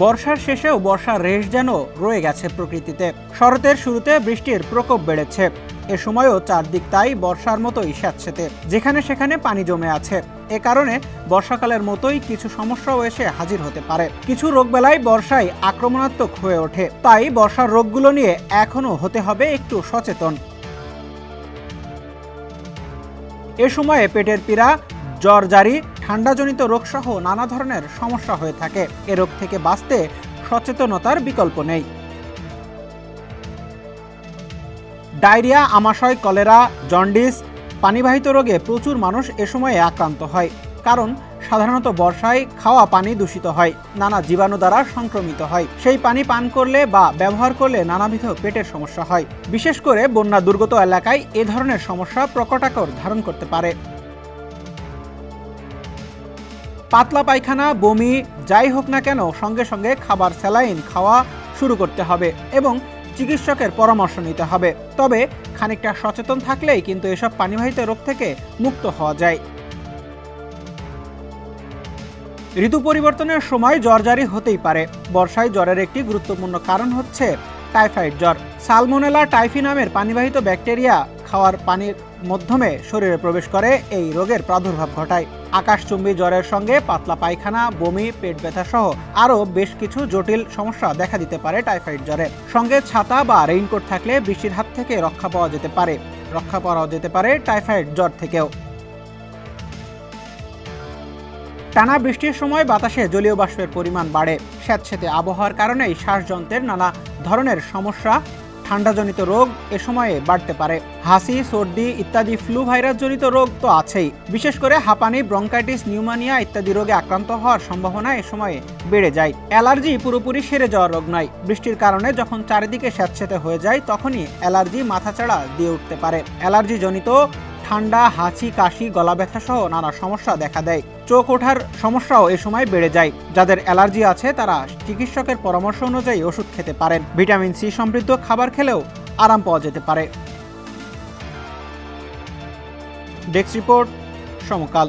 বর্ষার শেষেও বর্ষার রেশ যেন রয়ে গেছে প্রকৃতিতে। শরতের শুরুতে বৃষ্টির প্রকোপ বেড়েছে। এ সময়ও চারদিক তাই বর্ষার মতোই স্যাঁতসেঁতে, যেখানে সেখানে পানি জমে আছে। এ কারণে বর্ষাকালের মতোই কিছু সমস্যাও এসে হাজির হতে পারে। কিছু রোগবেলায় বর্ষায় আক্রমণাত্মক হয়ে ওঠে, তাই বর্ষার রোগগুলো নিয়ে এখনও হতে হবে একটু সচেতন। এ সময়ে পেটের পীড়া, জ্বর জারি, ঠান্ডাজনিত রোগসহ নানা ধরনের সমস্যা হয়ে থাকে। এ রোগ থেকে বাঁচতে সচেতনতার বিকল্প নেই। ডায়রিয়া, আমাশয়, কলেরা, জন্ডিস, পানিবাহিত রোগে প্রচুর মানুষ এ সময়ে আক্রান্ত হয়। কারণ সাধারণত বর্ষায় খাওয়া পানি দূষিত হয়, নানা জীবাণু দ্বারা সংক্রমিত হয়। সেই পানি পান করলে বা ব্যবহার করলে নানাবিধ পেটের সমস্যা হয়। বিশেষ করে বন্যা দুর্গত এলাকায় এ ধরনের সমস্যা প্রকটাকার ধারণ করতে পারে। পাতলা পায়খানা, বমি যাই হোক না কেন সঙ্গে সঙ্গে খাবার স্যালাইন খাওয়া শুরু করতে হবে এবং চিকিৎসকের পরামর্শ নিতে হবে। তবে খানিকটা সচেতন থাকলেই কিন্তু এসব পানিবাহিত রোগ থেকে মুক্ত হওয়া যায়। ঋতু পরিবর্তনের সময় জ্বর জারি হতেই পারে। বর্ষায় জ্বরের একটি গুরুত্বপূর্ণ কারণ হচ্ছে টাইফয়েড জ্বর। সালমোনেলা টাইফি নামের পানিবাহিত ব্যাকটেরিয়া খাওয়ার পানির মাধ্যমে শরীরে প্রবেশ করে এই রোগের প্রাদুর্ভাব ঘটায়। আকাশচুম্বী জ্বরের সঙ্গে পাতলা পায়খানা, বমি, পেট ব্যথা সহ আরও বেশ কিছু জটিল সমস্যা দেখা দিতে পারে টাইফয়েড জ্বরে। সঙ্গে ছাতা বা রেইনকোট থাকলে বৃষ্টির হাত থেকে রক্ষা পাওয়া যেতে পারে টাইফয়েড জ্বর থেকেও। টানা বৃষ্টির সময় বাতাসে জলীয় বাষ্পের পরিমাণ বাড়ে। স্যাঁতসেঁতে আবহাওয়ার কারণেই শ্বাসযন্ত্রের নানা ধরনের সমস্যা, ঠান্ডাজনিত রোগ এ সময়ে বাড়তে পারে। হাসি, সর্দি ইত্যাদি ফ্লু ভাইরাসজনিত রোগ তো আছেই। বিশেষ করে হাঁপানি, ব্রঙ্কাইটিস, নিউমোনিয়া ইত্যাদি রোগে আক্রান্ত হওয়ার সম্ভাবনা এ সময়ে বেড়ে যায়। অ্যালার্জি পুরোপুরি সেরে যাওয়ার রোগ নয়। বৃষ্টির কারণে যখন চারিদিকে স্যাঁতসেঁতে হয়ে যায় তখনই অ্যালার্জি মাথাচাড়া দিয়ে উঠতে পারে। অ্যালার্জিজনিত ঠান্ডা, হাঁচি, কাশি, গলা ব্যথা সহ নানা সমস্যা দেখা দেয়। চোখ ওঠার সমস্যাও এ সময় বেড়ে যায়। যাদের অ্যালার্জি আছে তারা চিকিৎসকের পরামর্শ অনুযায়ী ওষুধ খেতে পারেন। ভিটামিন সি সমৃদ্ধ খাবার খেলেও আরাম পাওয়া যেতে পারে। ডেস্ক রিপোর্ট, সমকাল।